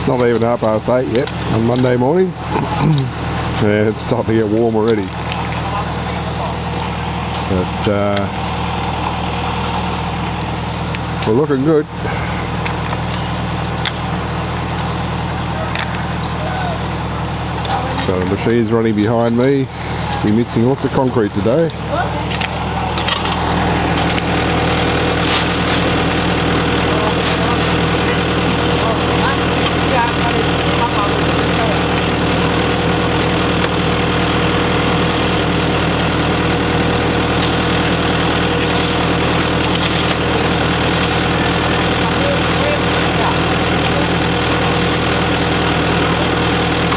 It's not even 8:30 yet on Monday morning. Yeah, it's starting to get warm already. But we're looking good. So the machine's running behind me. We're mixing lots of concrete today.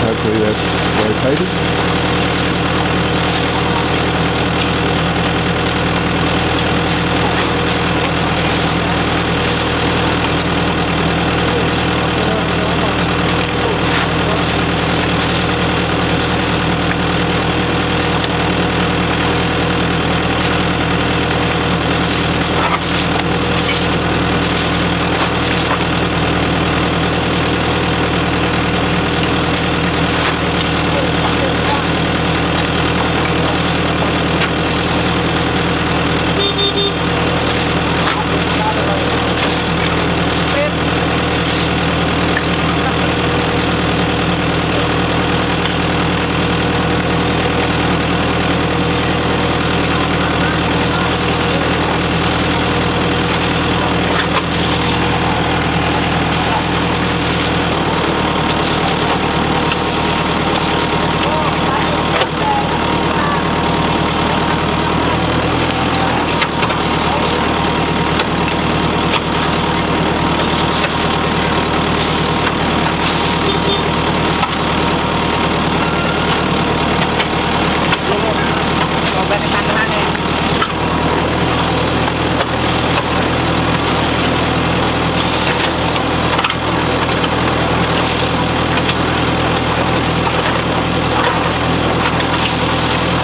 Hopefully that's rotated.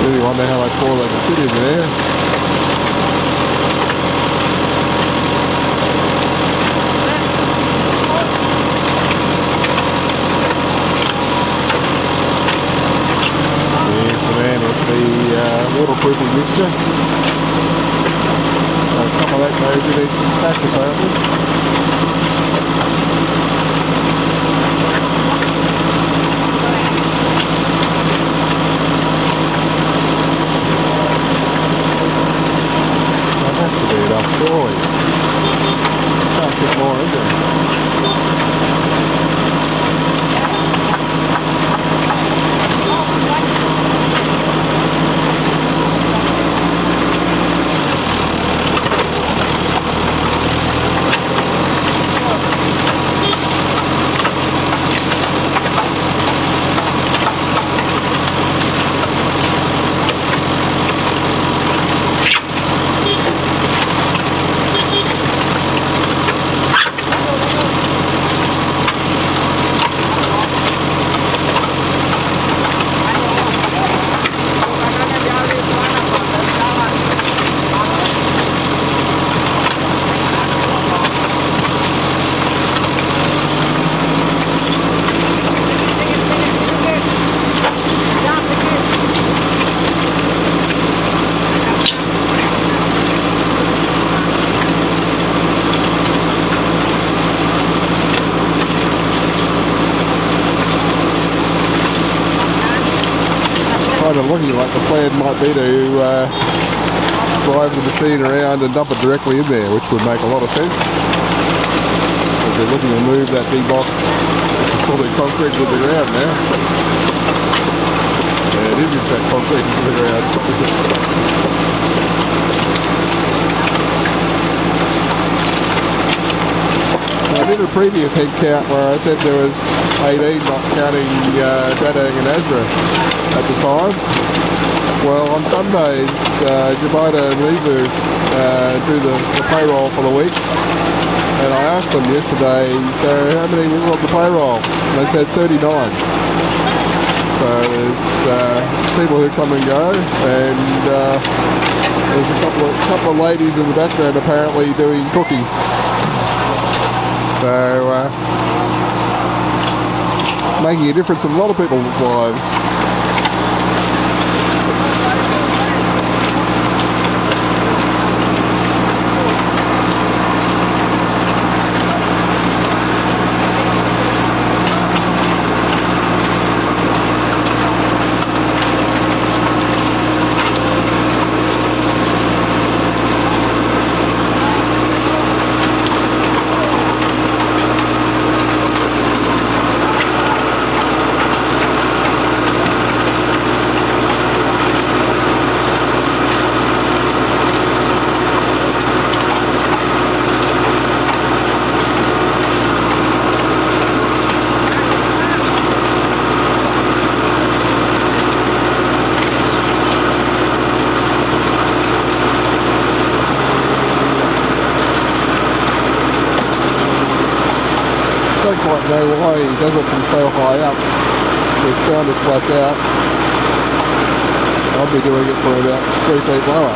I wonder how much more they can fit in there. Here's the man with the waterproofing mixture. So some of that goes in each batch apparently. Surely. Can't fit more in there. Looking like the plan might be to drive the machine around and dump it directly in there, which would make a lot of sense. If they're looking to move that big box, which is probably concrete to the ground now. Yeah, it is in fact concrete to the ground. I did a previous head count where I said there was 18, not counting Dadang and Azra at the time. Well, on some days, Jabita and Mizu do the payroll for the week, and I asked them yesterday, so how many were on the payroll? And they said 39. So there's people who come and go, and there's a couple of ladies in the background apparently doing cooking. So making a difference in a lot of people's lives. I don't quite know why he does it from so high up. It's found us flat out. I'll be doing it for about 3 feet lower.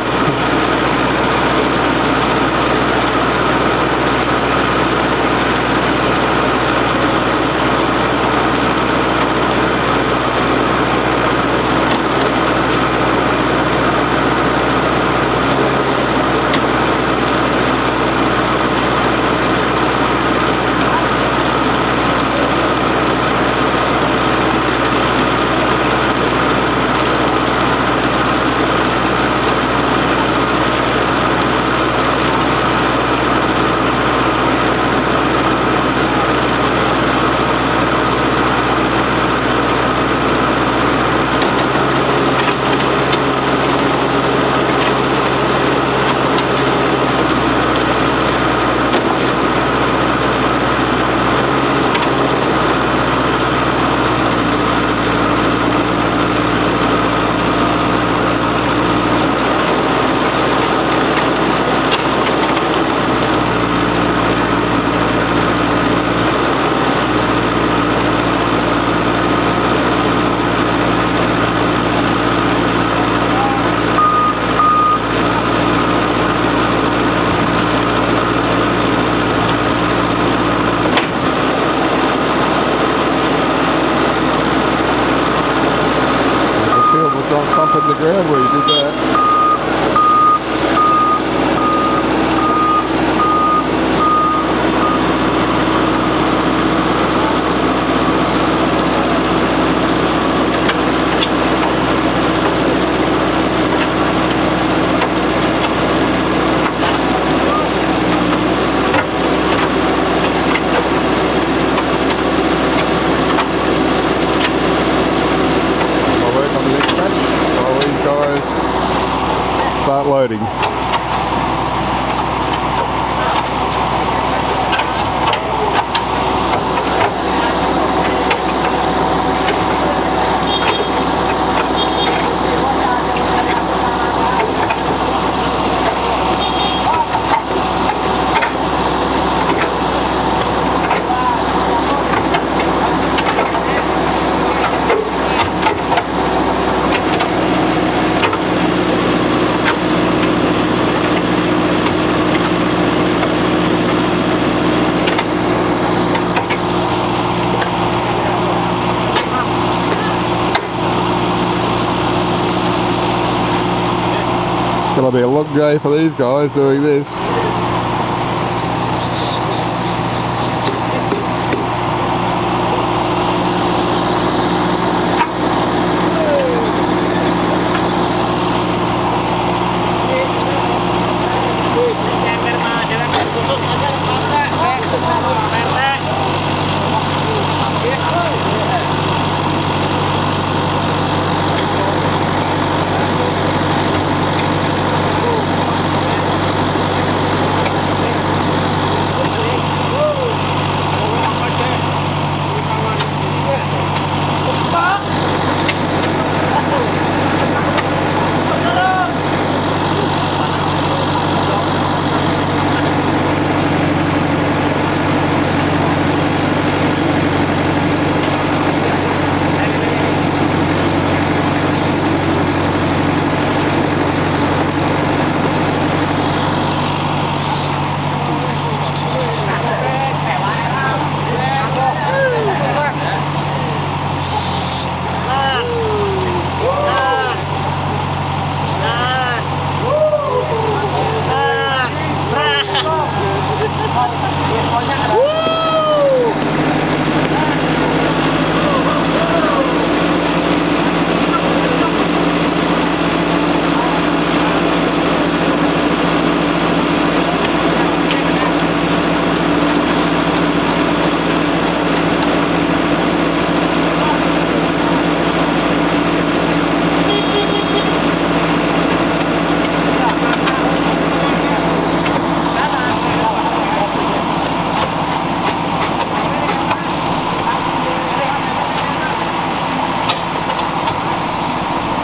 Bump in the ground where you did that. Start loading. It's going to be a long day for these guys doing this.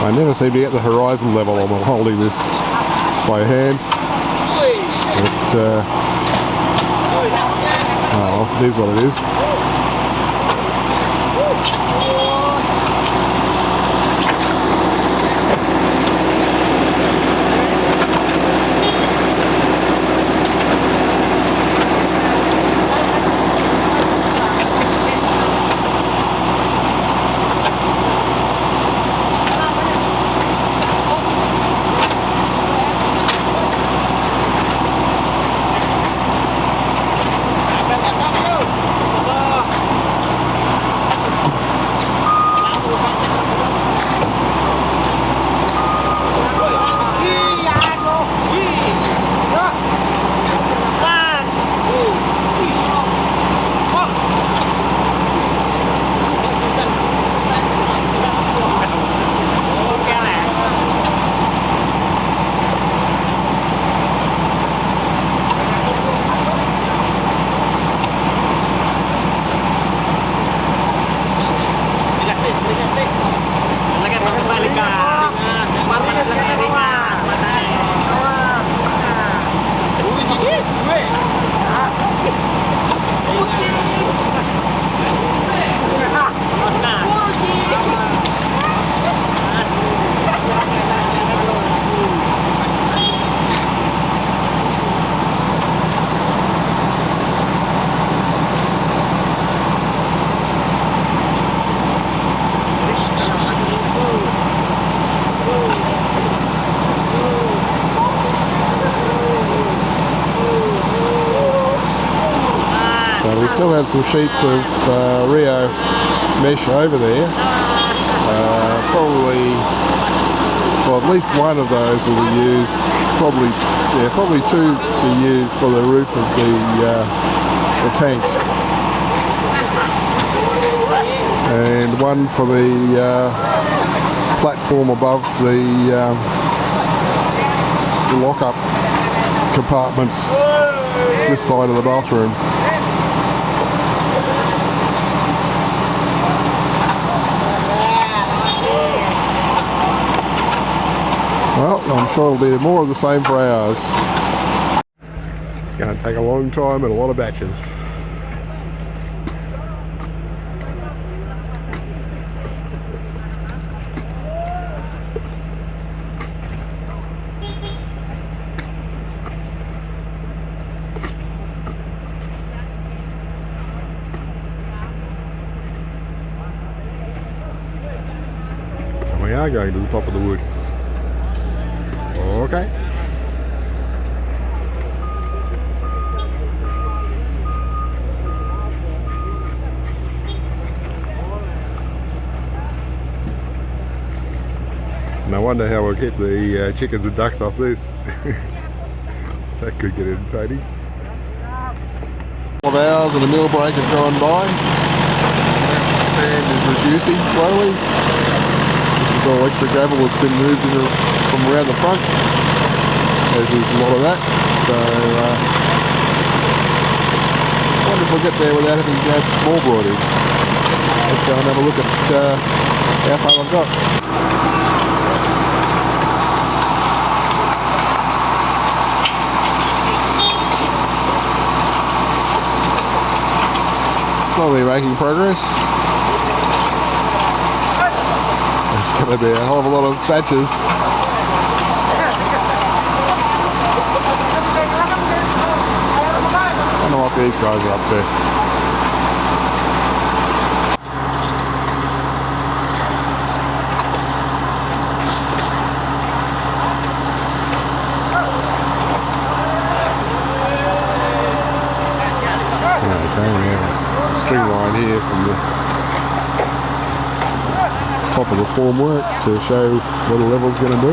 I never seem to get the horizon level on while holding this by hand. But, oh, well, it is what it is. We still have some sheets of Rio mesh over there. Probably, well, at least one of those will be used. Probably two be used for the roof of the tank, and one for the platform above the lock-up compartments this side of the bathroom. Well, I'm sure it'll be more of the same for ours. It's going to take a long time and a lot of batches. And we are going to the top of the wood. Okay. And I wonder how we'll get the chickens and ducks off this. That could get entertaining. 12 hours and a meal break have gone by. Sand is reducing slowly. This is all extra gravel that's been moved from around the front. There's a lot of that. So I wonder if we'll get there without having to have more brought in. Let's go and have a look at how far I've got. Slowly making progress. It's going to be a hell of a lot of batches. I don't know what these guys are up to. Okay, we have a string line here from the top of the formwork to show where the level's going to be.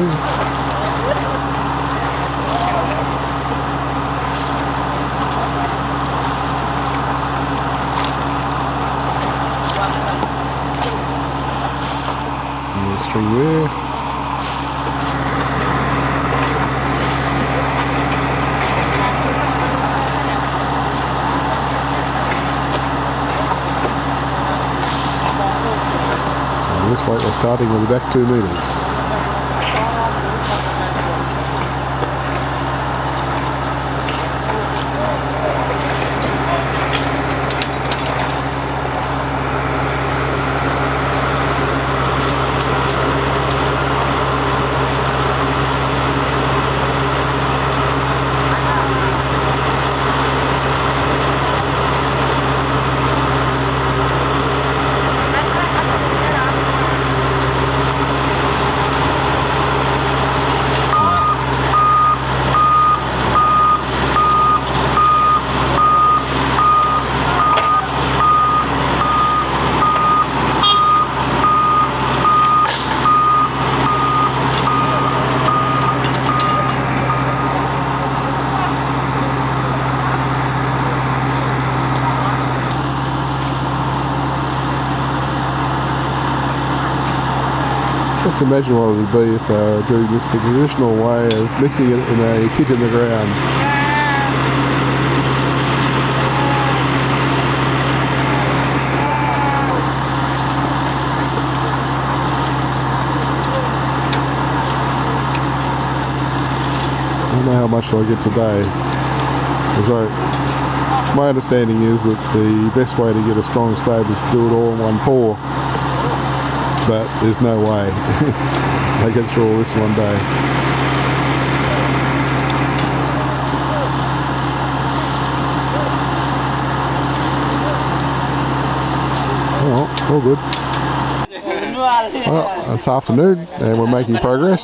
String there. So it looks like we're starting with the back 2 meters. Just imagine what it would be if they were doing this the traditional way of mixing it in a pit in the ground. I don't know how much they'll get today. My understanding is that the best way to get a strong slab is to do it all in one pour. But there's no way they get through all this one day. Oh, all good. Well, it's afternoon and we're making progress.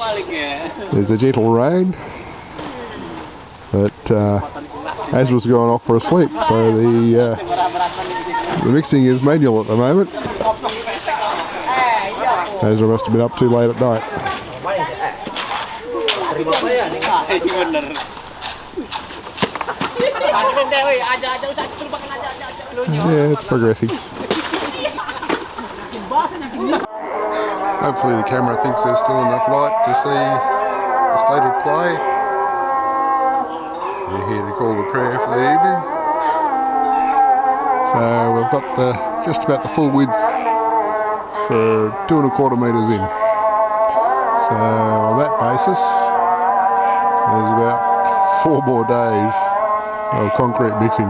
There's a gentle rain, but Azra's gone off for a sleep, so the mixing is manual at the moment. Azra must have been up too late at night. Yeah, it's progressing. Hopefully the camera thinks there's still enough light to see the state of play. You hear the call to prayer for the evening. So we've got just about the full width for 2¼ metres in. So on that basis, there's about 4 more days of concrete mixing.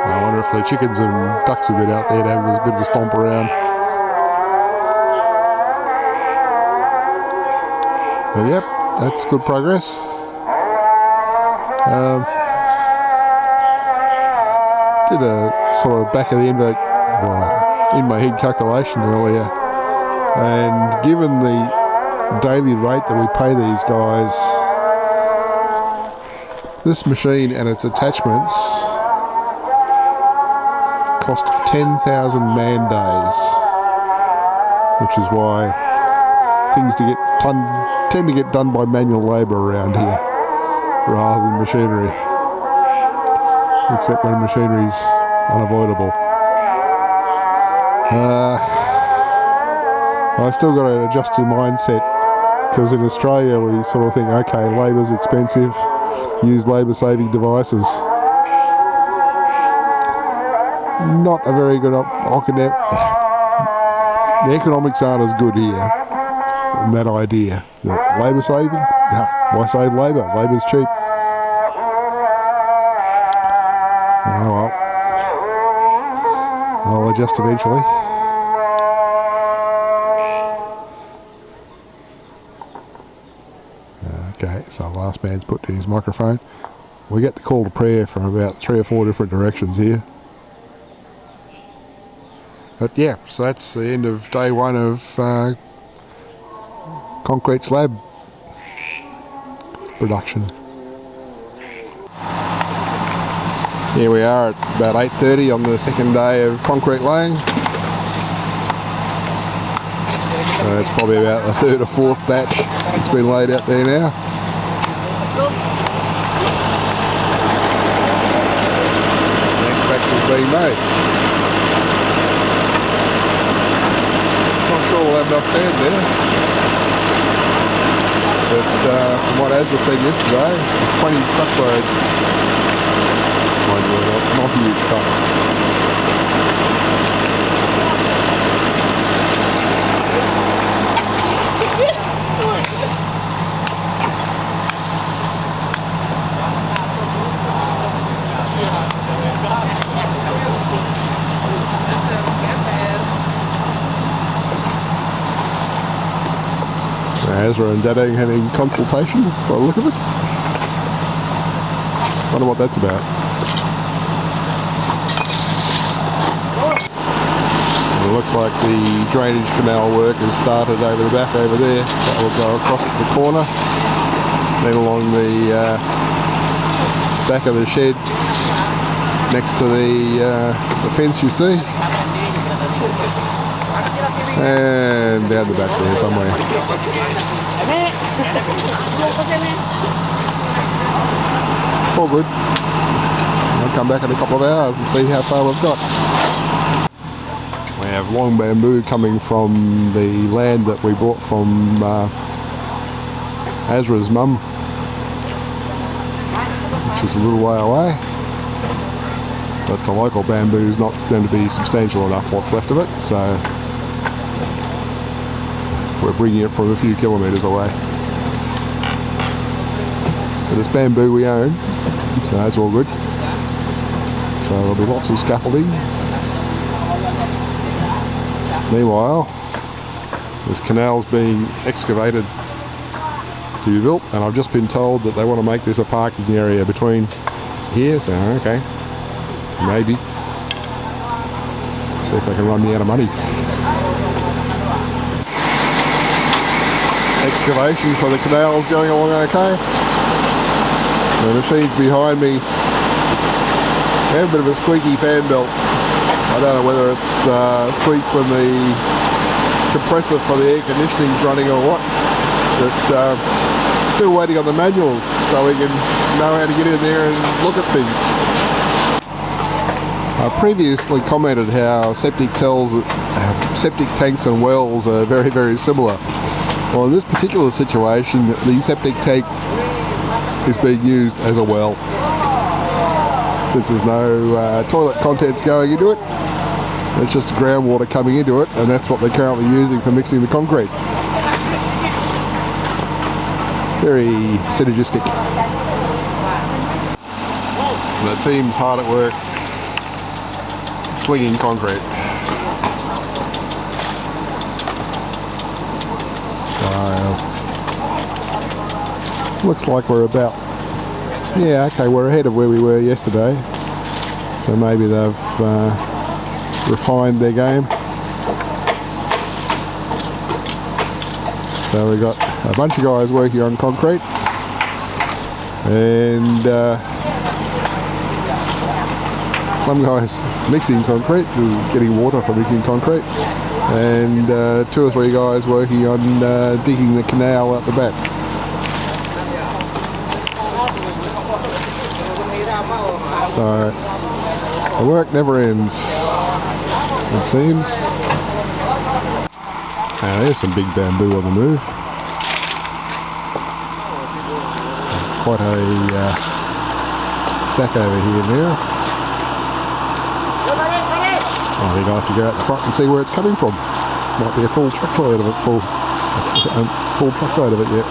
I wonder if the chickens and ducks have been out there to have a bit of a stomp around. But yep, that's good progress. Did a sort of back of the envelope, in my head calculation earlier, and given the daily rate that we pay these guys, this machine and its attachments cost 10,000 man days, which is why things tend to get done by manual labour around here rather than machinery, except when machinery's unavoidable. I still got to adjust to mindset, because in Australia we sort of think, okay, labour's expensive, use labour saving devices. Not a very good the economics aren't as good here. And that idea that labour saving, why save labour? Labour's cheap. Oh well, I'll adjust eventually. Okay, so the last man's put in his microphone. We get the call to prayer from about 3 or 4 different directions here. But yeah, so that's the end of day 1 of concrete slab production. Here we are at about 8:30 on the second day of concrete laying. So it's probably about the 3rd or 4th batch that's been laid out there now. The next batch is being made. Not sure we'll have enough sand there, but from what Azra said yesterday, there's 20 truckloads. Not huge trucks. So Azra and Dadang having consultation by the look of it. Wonder what that's about. It looks like the drainage canal work has started over the back over there. That will go across the corner, then along the back of the shed next to the fence you see, and down the back there somewhere. It's all good. I'll come back in a couple of hours and see how far we've got. We have long bamboo coming from the land that we bought from Azra's mum, which is a little way away. But the local bamboo is not going to be substantial enough, what's left of it, so we're bringing it from a few kilometres away. But it's bamboo we own, so that's all good. So there'll be lots of scaffolding. Meanwhile, this canal's being excavated to be built, and I've just been told that they want to make this a parking area between here, so okay, maybe. See if they can run me out of money. Excavation for the canal is going along okay. The machines behind me have a bit of a squeaky fan belt. I don't know whether it's squeaks when the compressor for the air conditioning is running or what, but still waiting on the manuals so we can know how to get in there and look at things. I previously commented how septic tanks and wells are very, very similar. Well, in this particular situation, the septic tank is being used as a well. Since there's no toilet contents going into it, it's just groundwater coming into it, and that's what they're currently using for mixing the concrete. Very synergistic. And the team's hard at work slinging concrete. So looks like we're about, yeah, okay, we're ahead of where we were yesterday, so maybe they've refined their game. So we've got a bunch of guys working on concrete, and some guys mixing concrete, getting water for mixing concrete, and 2 or 3 guys working on digging the canal out the back. So the work never ends, it seems. Now there's some big bamboo on the move. Quite a stack over here now. I think I have to go out the front and see where it's coming from. Might be a full truckload of it, full truckload of it yet.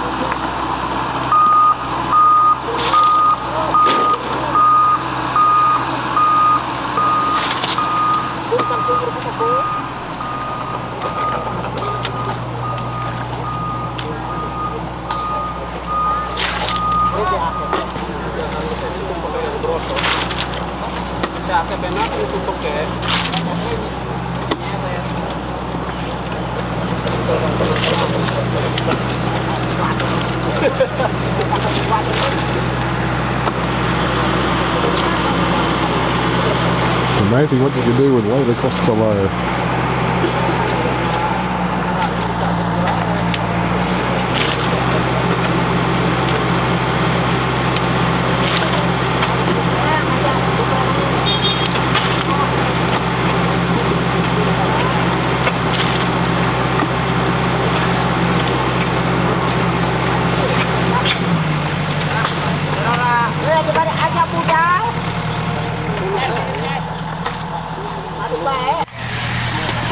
It's amazing what you can do when labour costs are low.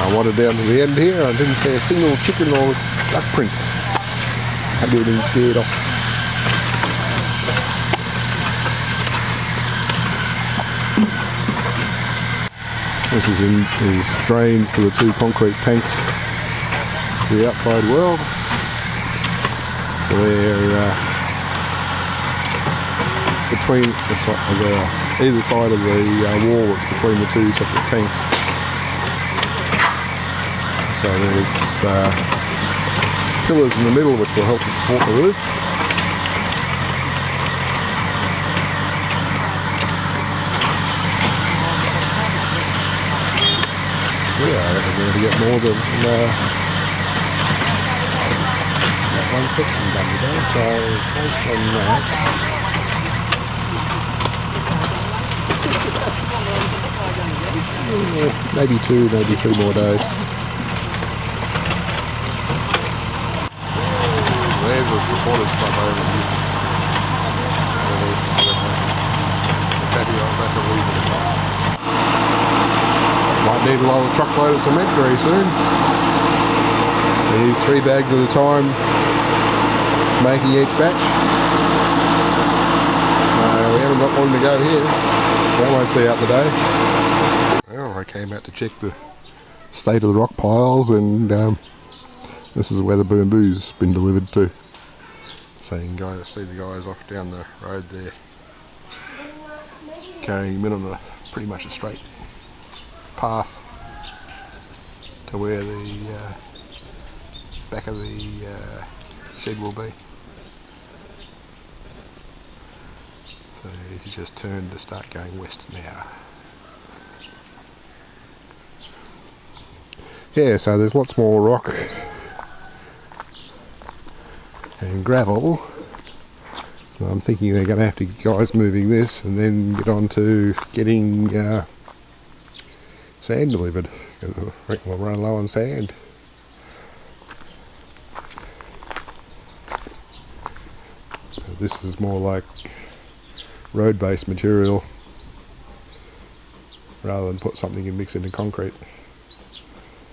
I wandered down to the end here, I didn't see a single chicken or duck print. I'd be been scared off. This is drains for the 2 concrete tanks to the outside world. So they're between either side of the wall that's between the 2 separate tanks. So there's pillars in the middle which will help to support the roof. Yeah, I reckon we're going to get more than that one section done today, so based on that, maybe 2, maybe 3 more days. There's the supporters club over in the distance. The patio back of Lee's in the might need a lower truckload of cement very soon. We use 3 bags at a time, making each batch. We haven't got one to go here. That won't see out the day. Well, I came out to check the state of the rock piles, and this is where the bamboo's been delivered to. So you can see the guys off down the road there, carrying them in on pretty much a straight path to where the back of the shed will be. So he's just turned to start going west now. Yeah, so there's lots more rock and gravel. So I'm thinking they're going to have to get guys moving this and then get on to getting sand delivered, because I reckon we'll run low on sand. So this is more like road-based material rather than put something and mix it in concrete,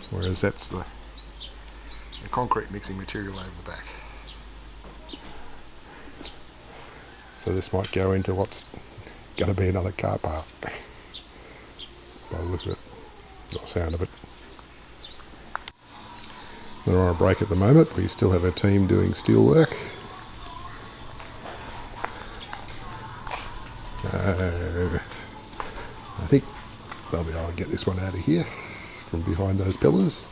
whereas that's the concrete mixing material over the back. So this might go into what's going to be another car path by the look of it, or sound of it. They're on a break at the moment. We still have a team doing steel work. I think they'll be able to get this one out of here from behind those pillars.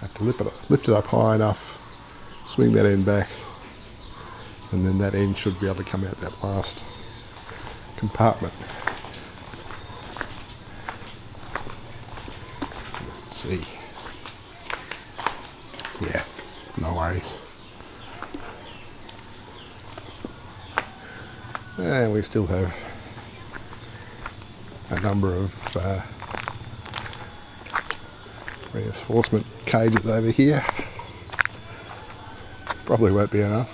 Have to lift it up high enough, swing that end back, and then that end should be able to come out that last compartment. Let's see. Yeah, no worries. And we still have a number of reinforcement cages over here. Probably won't be enough.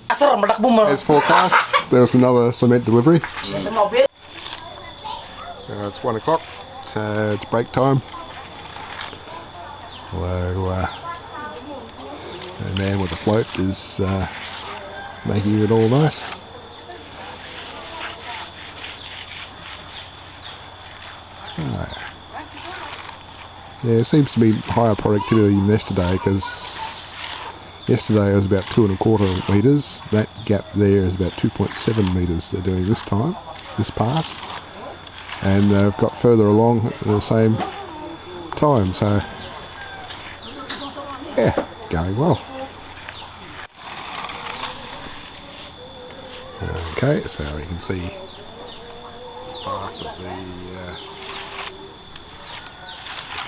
As forecast, there was another cement delivery. It's 1 o'clock, so it's break time. Although the man with the float is making it all nice. So, yeah, it seems to be higher productivity than yesterday, because yesterday it was about 2¼ metres. That gap there is about 2.7 metres they're doing this time, this pass. And they've got further along at the same time, so yeah, going well. Okay, so you can see the path of the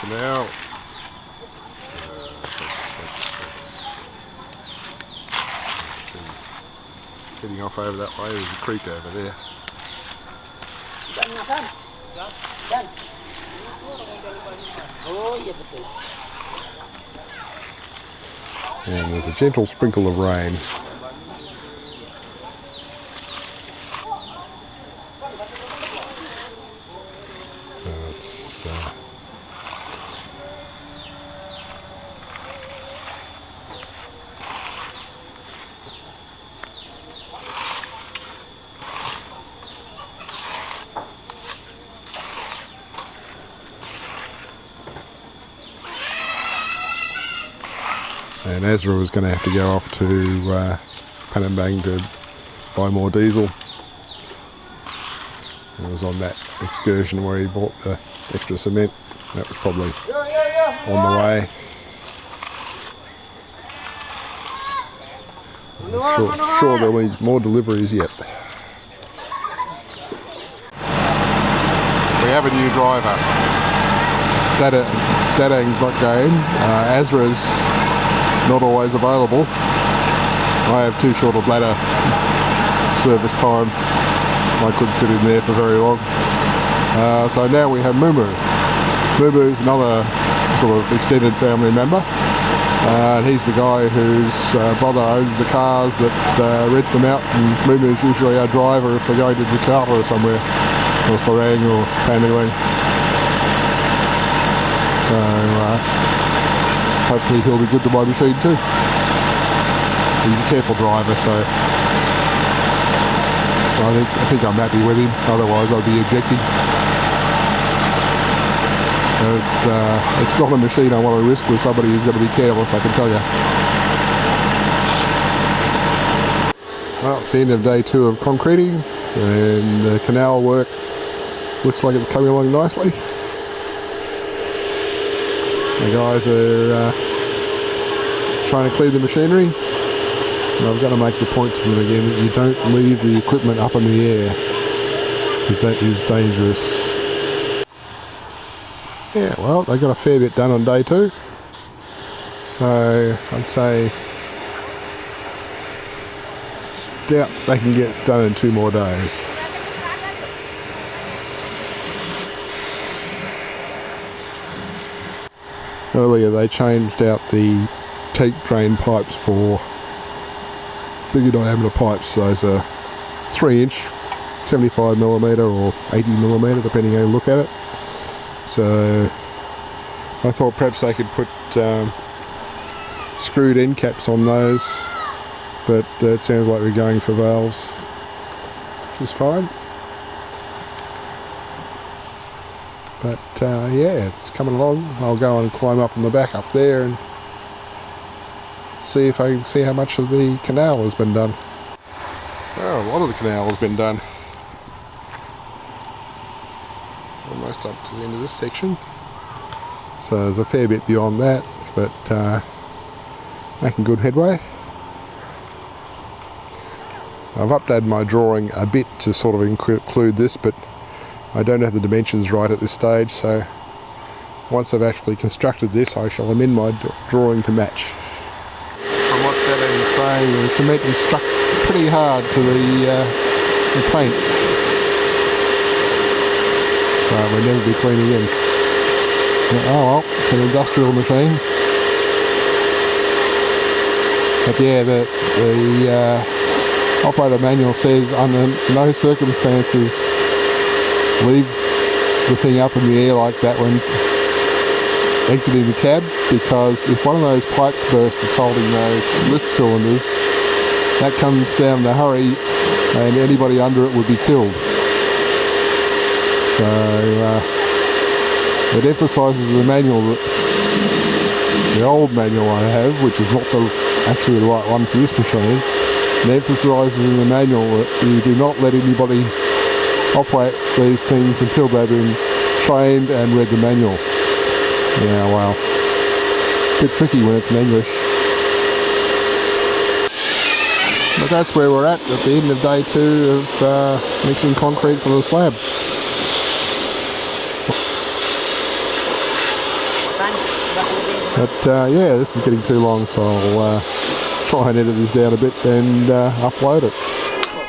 canal. Heading off over that way, there's a creek over there. And there's a gentle sprinkle of rain. And Ezra was going to have to go off to Panambang to buy more diesel. He was on that excursion where he bought the extra cement. That was probably on the way. I'm sure there'll be more deliveries yet. We have a new driver. Dadang's not going. Ezra's not always available. I have too short a bladder service time. I couldn't sit in there for very long. So now we have Mumu. Mumu's another sort of extended family member. And he's the guy whose brother owns the cars that rents them out, and Mumu's usually our driver if we're going to Jakarta or somewhere, or Serang or Pandaling. So hopefully he'll be good to my machine too. He's a careful driver, so I think I'm happy with him, otherwise I'd be ejecting. It's not a machine I want to risk with somebody who's going to be careless, I can tell you. Well, it's the end of day 2 of concreting, and the canal work looks like it's coming along nicely. The guys are trying to clear the machinery, and I've got to make the point to them again that you don't leave the equipment up in the air, because that is dangerous. Yeah, well, they got a fair bit done on day 2, so I'd say doubt they can get done in 2 more days. Earlier they changed out the tank drain pipes for bigger diameter pipes. Those are 3-inch, 75mm or 80mm depending how you look at it. So I thought perhaps they could put screwed end caps on those, but it sounds like we're going for valves, which is fine. But yeah, it's coming along. I'll go and climb up on the back up there and see if I can see how much of the canal has been done. Oh, a lot of the canal has been done. Almost up to the end of this section. So there's a fair bit beyond that, but making good headway. I've updated my drawing a bit to sort of include this, but I don't have the dimensions right at this stage, so once I've actually constructed this I shall amend my drawing to match. From what Dad's saying, the cement is stuck pretty hard to the paint, so we'll never be clean again. Oh well, it's an industrial machine. But yeah, the operator manual says under no circumstances leave the thing up in the air like that when exiting the cab, because if one of those pipes bursts that's holding those lift cylinders, that comes down in a hurry and anybody under it would be killed. So it emphasises the manual, the old manual I have, which is not actually the right one for this machine. It emphasises in the manual that you do not let anybody operate these things until they've been trained and read the manual. Yeah, well, a bit tricky when it's in English. But that's where we're at the end of day 2 of mixing concrete for the slab. But yeah, this is getting too long, so I'll try and edit this down a bit and upload it.